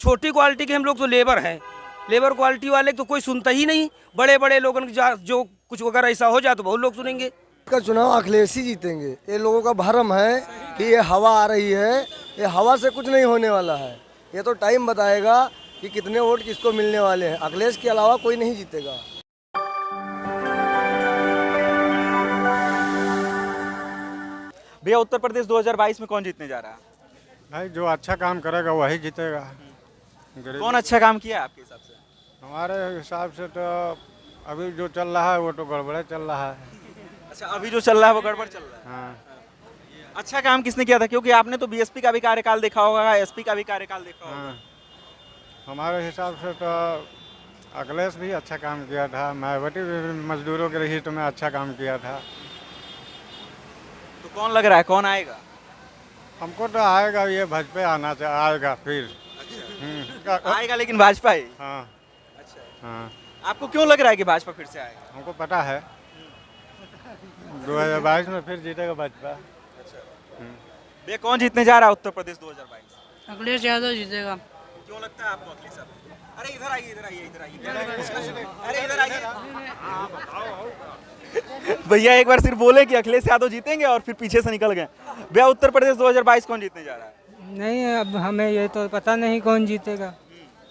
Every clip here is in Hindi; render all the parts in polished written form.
छोटी क्वालिटी के हम लोग तो लेबर हैं, लेबर क्वालिटी वाले तो कोई सुनता ही नहीं। बड़े बड़े लोगों की जो कुछ अगर ऐसा हो जाए तो बहुत लोग सुनेंगे। का चुनाव अखिलेश ही जीतेंगे। ये लोगों का भ्रम है कि ये हवा आ रही है, ये हवा से कुछ नहीं होने वाला है। ये तो टाइम बताएगा कि कितने वोट किसको मिलने वाले हैं। अखिलेश के अलावा कोई नहीं जीतेगा। भैया उत्तर प्रदेश 2022 में कौन जीतने जा रहा है? भाई जो अच्छा काम करेगा वही जीतेगा। कौन अच्छा काम किया है आपके हिसाब से? हमारे हिसाब से तो अभी जो चल रहा है वो तो गड़बड़े चल रहा है। अच्छा, अभी जो चल रहा है वो गड़बड़ चल रहा है। हाँ, अच्छा काम किसने किया था? क्योंकि आपने तो बीएसपी का भी कार्यकाल देखा होगा, एसपी का भी कार्यकाल देखा होगा। हाँ। हमारे हिसाब से तो अखिलेश भी अच्छा काम किया था। मायावती भी मजदूरों के हित में अच्छा काम किया था। तो कौन लग रहा है, कौन आएगा? हमको तो आएगा ये भाजपा आना चाहिए, आएगा फिर। आएगा लेकिन भाजपा ही। हाँ अच्छा, हाँ, आपको क्यों लग रहा है कि भाजपा फिर से आएगा? हमको पता है 2022 में फिर जीतेगा भाजपा। भैया कौन जीतने जा रहा है उत्तर प्रदेश 2022? अखिलेश यादव जीतेगा। क्यों लगता है आपको अखिलेश यादव? अरे इधर आइए, इधर आइए, इधर आइए, अरे इधर आइए। भैया एक बार सिर्फ बोले कि अखिलेश यादव जीतेंगे और फिर पीछे से निकल गए। भैया उत्तर प्रदेश 2022 कौन जीतने जा रहा है? नहीं, अब हमें ये तो पता नहीं कौन जीतेगा।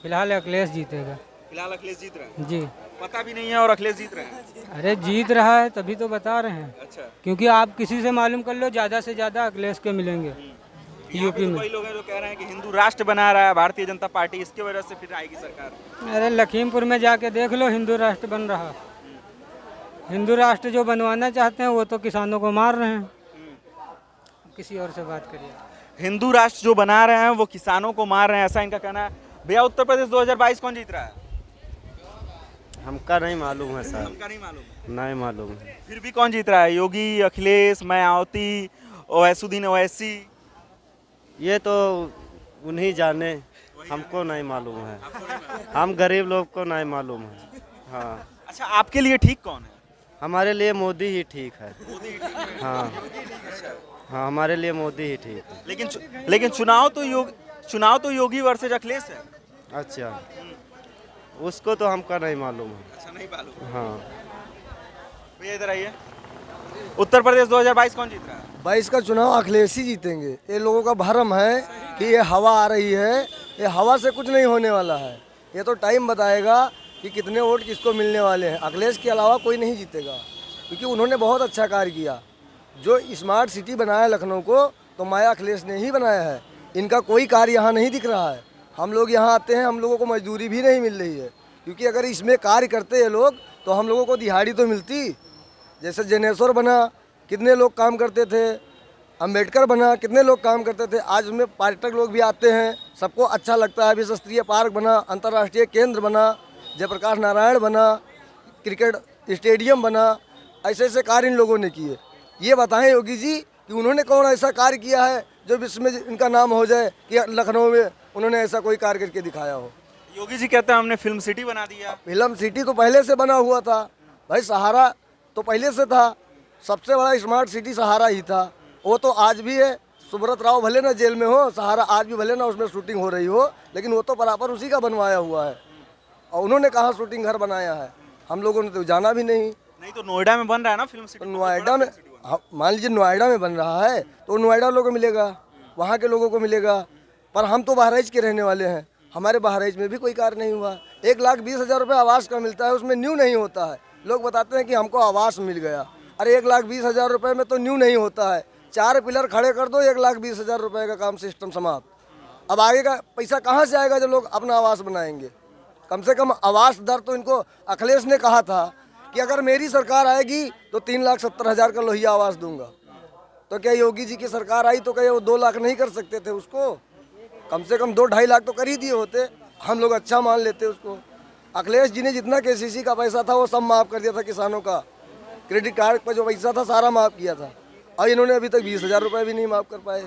फिलहाल अखिलेश जीतेगा। फिलहाल अखिलेश जीत रहे हैं। जी। पता भी नहीं है और अखिलेश जीत रहे हैं। अरे जीत रहा है तभी तो बता रहे हैं। अच्छा, क्योंकि आप किसी से मालूम कर लो, ज़्यादा से ज़्यादा अखिलेश के मिलेंगे यूपी में। कई लोग हैं जो कह रहे हैं कि हिंदू राष्ट्र बना रहा है भारतीय जनता पार्टी, इसकी वजह से फिर आएगी सरकार। अरे लखीमपुर में जाके देख लो, हिंदू राष्ट्र बन रहा। हिंदू राष्ट्र जो बनवाना चाहते हैं वो तो किसानों को मार रहे हैं। किसी और से बात करिए। हिंदू राष्ट्र जो बना रहे हैं वो किसानों को मार रहे हैं, ऐसा इनका कहना है। भैया उत्तर प्रदेश 2022 कौन जीत रहा है? हमका नहीं मालूम है सर, हमका नहीं मालूम है। नहीं मालूम है। फिर भी कौन जीत रहा है? योगी, अखिलेश, मायावती, ओवैसुद्दीन ओवैसी? ये तो उन्हीं जाने, हमको नहीं मालूम है। हम गरीब लोग को नहीं मालूम है। हाँ, अच्छा, आपके लिए ठीक कौन है? हमारे लिए मोदी ही ठीक है। हाँ हाँ, हमारे लिए मोदी ही ठीक है। लेकिन चुनाव तो योगी वर्सेज अखिलेश है। अच्छा, उसको तो हमका नहीं मालूम है। अच्छा, नहीं मालूम। हाँ, भैया इधर आइए। उत्तर प्रदेश 2022 कौन जीत रहा है? 22 का चुनाव अखिलेश ही जीतेंगे। ये लोगों का भ्रम है कि ये हवा आ रही है, ये हवा से कुछ नहीं होने वाला है। ये तो टाइम बताएगा कि कितने वोट किसको मिलने वाले हैं। अखिलेश के अलावा कोई नहीं जीतेगा, क्योंकि उन्होंने बहुत अच्छा कार्य किया। जो स्मार्ट सिटी बनाया लखनऊ को, तो माया अखिलेश ने ही बनाया है। इनका कोई कार्य यहाँ नहीं दिख रहा है। हम लोग यहाँ आते हैं, हम लोगों को मजदूरी भी नहीं मिल रही है, क्योंकि अगर इसमें कार्य करते हैं लोग तो हम लोगों को दिहाड़ी तो मिलती। जैसे जनेश्वर बना, कितने लोग काम करते थे। अम्बेडकर बना, कितने लोग काम करते थे। आज उसमें पर्यटक लोग भी आते हैं, सबको अच्छा लगता है। विश्व स्तरीय पार्क बना, अंतर्राष्ट्रीय केंद्र बना, जयप्रकाश नारायण बना, क्रिकेट स्टेडियम बना। ऐसे ऐसे कार्य इन लोगों ने किए। ये बताएं योगी जी कि उन्होंने कौन ऐसा कार्य किया है जो विश्व में इनका नाम हो जाए कि लखनऊ में उन्होंने ऐसा कोई कार्य करके दिखाया हो। योगी जी कहते हैं हमने फिल्म सिटी बना दिया। फिल्म सिटी तो पहले से बना हुआ था भाई। सहारा तो पहले से था। सबसे बड़ा स्मार्ट सिटी सहारा ही था। वो तो आज भी है। सुब्रत राव भले ना जेल में हो, सहारा आज भी भले ना उसमें शूटिंग हो रही हो, लेकिन वो तो बराबर उसी का बनवाया हुआ है। और उन्होंने कहाँ शूटिंग घर बनाया है, हम लोगों ने तो जाना भी नहीं। नहीं तो नोएडा में बन रहा है ना फिल्म सिटी। तो नोएडा में, मान लीजिए नोएडा में बन रहा है तो नोएडा लोगों को मिलेगा, वहाँ के लोगों को मिलेगा। पर हम तो बहराइच के रहने वाले हैं, हमारे बहराइच में भी कोई कार्य नहीं हुआ। 1,20,000 रुपये आवास का मिलता है, उसमें न्यू नहीं होता है। लोग बताते हैं कि हमको आवास मिल गया। अरे 1,20,000 रुपये में तो न्यू नहीं होता है। 4 पिलर खड़े कर दो, 1,20,000 रुपये का काम सिस्टम समाप्त। अब आगे का पैसा कहाँ से आएगा जब लोग अपना आवास बनाएंगे? कम से कम आवास दर तो इनको अखिलेश ने कहा था कि अगर मेरी सरकार आएगी तो 3,70,000 का लोहिया आवास दूंगा। तो क्या योगी जी की सरकार आई तो क्या वो 2 लाख नहीं कर सकते थे उसको? कम से कम 2-2.5 लाख तो कर ही दिए होते। हम लोग अच्छा मान लेते उसको। अखिलेश जी ने जितना केसीसी का पैसा था वो सब माफ़ कर दिया था। किसानों का क्रेडिट कार्ड पर जो पैसा था सारा माफ़ किया था। और इन्होंने अभी तक 20,000 रुपये भी नहीं माफ़ कर पाए।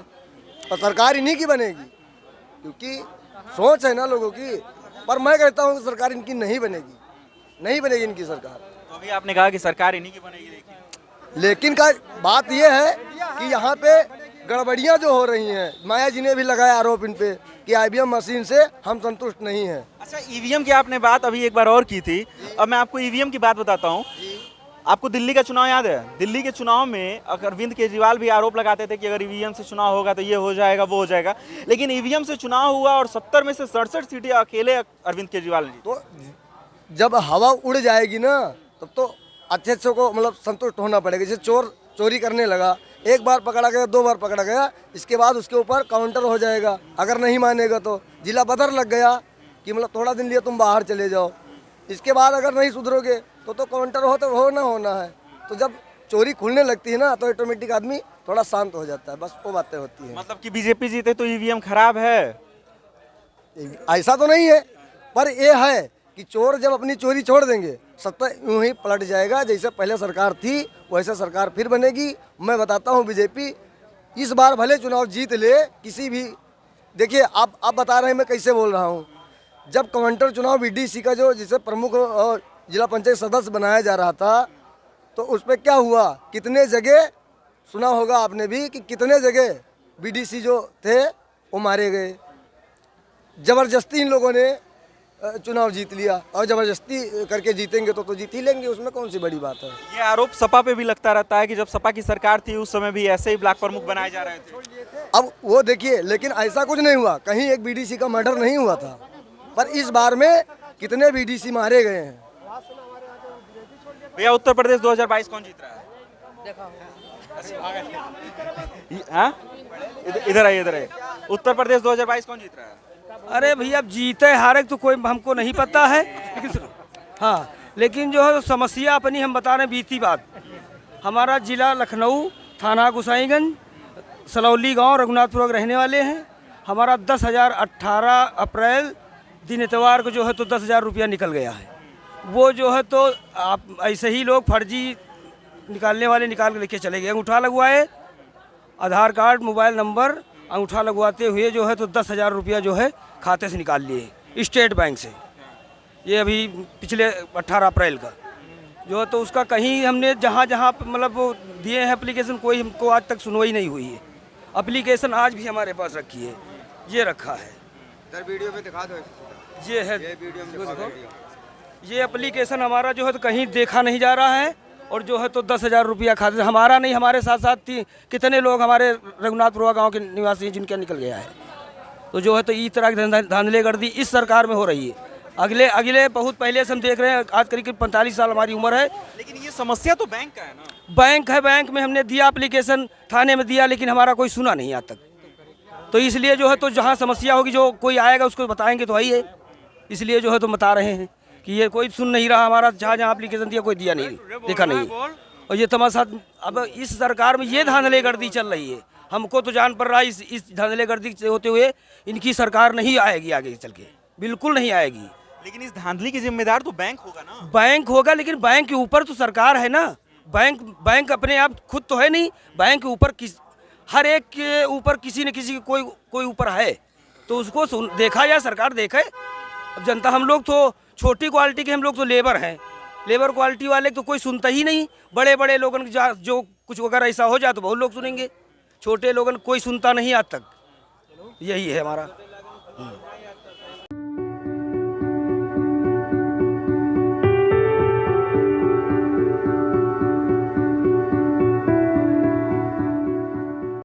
और सरकार इन्हीं की बनेगी, क्योंकि सोच है ना लोगों की। पर मैं कहता हूँ कि सरकार इनकी नहीं बनेगी, नहीं बनेगी इनकी सरकार। तो अभी आपने कहा कि सरकार इन्हीं की बनेगी, लेकिन का बात यह है कि यहाँ पे गड़बड़ियाँ जो हो रही हैं, माया जी ने भी लगाया आरोप इन पे कि ईवीएम मशीन से हम संतुष्ट नहीं हैं। अच्छा, ईवीएम की आपने बात अभी एक बार और की थी, अब मैं आपको ईवीएम की बात बताता हूँ। आपको दिल्ली का चुनाव याद है? दिल्ली के चुनाव में अरविंद केजरीवाल भी आरोप लगाते थे कि अगर ईवीएम से चुनाव होगा तो ये हो जाएगा, वो हो जाएगा, लेकिन ईवीएम से चुनाव हुआ और 70 में से 67 सीटें अकेले अरविंद केजरीवाल ने। तो जब हवा उड़ जाएगी ना तब तो अच्छे से को मतलब संतुष्ट होना पड़ेगा। जैसे चोर चोरी करने लगा, एक बार पकड़ा गया, 2 बार पकड़ा गया, इसके बाद उसके ऊपर काउंटर हो जाएगा। अगर नहीं मानेगा तो जिला बदर लग गया कि मतलब थोड़ा दिन लिए तुम बाहर चले जाओ। इसके बाद अगर नहीं सुधरोगे तो काउंटर हो तो होना है। तो जब चोरी खुलने लगती है ना तो ऑटोमेटिक आदमी थोड़ा शांत हो जाता है। बस वो बातें होती हैं। मतलब कि बीजेपी जीते तो ईवीएम खराब है? ऐसा तो नहीं है, पर ये है कि चोर जब अपनी चोरी छोड़ देंगे सत्ता यूं ही पलट जाएगा। जैसे पहले सरकार थी वैसे सरकार फिर बनेगी। मैं बताता हूं, बीजेपी इस बार भले चुनाव जीत ले किसी भी, देखिए आप बता रहे हैं मैं कैसे बोल रहा हूं। जब काउंटर चुनाव बीडीसी का जो जिसे प्रमुख जिला पंचायत सदस्य बनाया जा रहा था तो उस पर क्या हुआ, कितने जगह सुना होगा आपने भी कि कितने जगह बीडीसी जो थे वो मारे गए। ज़बरदस्ती इन लोगों ने चुनाव जीत लिया और ज़बरदस्ती करके जीतेंगे तो जीत ही लेंगे, उसमें कौन सी बड़ी बात है। ये आरोप सपा पे भी लगता रहता है कि जब सपा की सरकार थी उस समय भी ऐसे ही ब्लॉक प्रमुख बनाए जा रहे थे। अब वो देखिए, लेकिन ऐसा कुछ नहीं हुआ, कहीं एक बीडीसी का मर्डर नहीं हुआ था, पर इस बार में कितने बीडीसी मारे गए हैं। भैया, उत्तर प्रदेश 2022 कौन जीत रहा है? हाँ, इधर आइए। उत्तर प्रदेश 2022 कौन जीत रहा है? अरे भैया, अब जीते हारे तो कोई हमको नहीं पता है, लेकिन सुनो, हाँ, लेकिन जो है समस्या अपनी हम बता रहे हैं बीती बात। हमारा जिला लखनऊ, थाना गोसाईगंज, सलौली गांव, रघुनाथपुर रहने वाले हैं। हमारा 10,018 अप्रैल दिन इतवार को जो है तो 10,000 रुपया निकल गया है। वो जो है तो आप ऐसे ही लोग फर्जी निकालने वाले निकाल के लेके चले गए। अंगूठा लगवाए, आधार कार्ड, मोबाइल नंबर, अंगूठा लगवाते हुए जो है तो 10,000 रुपया जो है खाते से निकाल लिए स्टेट बैंक से। ये अभी पिछले 18 अप्रैल का जो है तो उसका कहीं हमने जहाँ मतलब वो दिए हैं एप्लीकेशन, कोई हमको आज तक सुनवाई नहीं हुई है। एप्लीकेशन आज भी हमारे पास रखी है, ये रखा है, वीडियो में दिखा दो। ये है, ये वीडियो में दिखा दो। ये एप्लीकेशन हमारा जो है तो कहीं देखा नहीं जा रहा है। और जो है तो 10,000 रुपया खाते से हमारा नहीं, हमारे साथ साथ कितने लोग हमारे रघुनाथपुरा गांव के निवासी हैं जिनका निकल गया है। तो जो है तो इस तरह की धांधलेगर्दी इस सरकार में हो रही है। अगले बहुत पहले से हम देख रहे हैं, आज करीब 45 साल हमारी उम्र है। लेकिन ये समस्या तो बैंक का है ना? बैंक है, बैंक में हमने दिया एप्लीकेशन, थाने में दिया, लेकिन हमारा कोई सुना नहीं आज तक। तो इसलिए जो है तो जहाँ समस्या होगी जो कोई आएगा उसको बताएंगे तो ही है। इसलिए जो है तो बता रहे हैं कि ये कोई सुन नहीं रहा हमारा, जहाँ एप्लीकेशन दिया कोई दिया नहीं, देखा नहीं। और ये तमाशा अब इस सरकार में ये धांधलेगर्दी चल रही है। हमको तो जान पड़ रहा है इस धांधलेगर्दी से होते हुए इनकी सरकार नहीं आएगी आगे चल के, बिल्कुल नहीं आएगी। लेकिन इस धांधली की जिम्मेदार तो बैंक होगा ना? बैंक होगा, लेकिन बैंक के ऊपर तो सरकार है ना। बैंक अपने आप खुद तो है नहीं, बैंक के ऊपर हर एक के ऊपर किसी न किसी कोई ऊपर है, तो उसको देखा जाए, सरकार देखे। अब जनता, हम लोग तो छोटी क्वालिटी के, हम लोग तो लेबर हैं, लेबर क्वालिटी वाले तो कोई सुनता ही नहीं। बड़े बड़े लोगन जो कुछ अगर ऐसा हो जाए तो बहुत लोग सुनेंगे, छोटे लोगन कोई सुनता नहीं आज तक। यही है हमारा।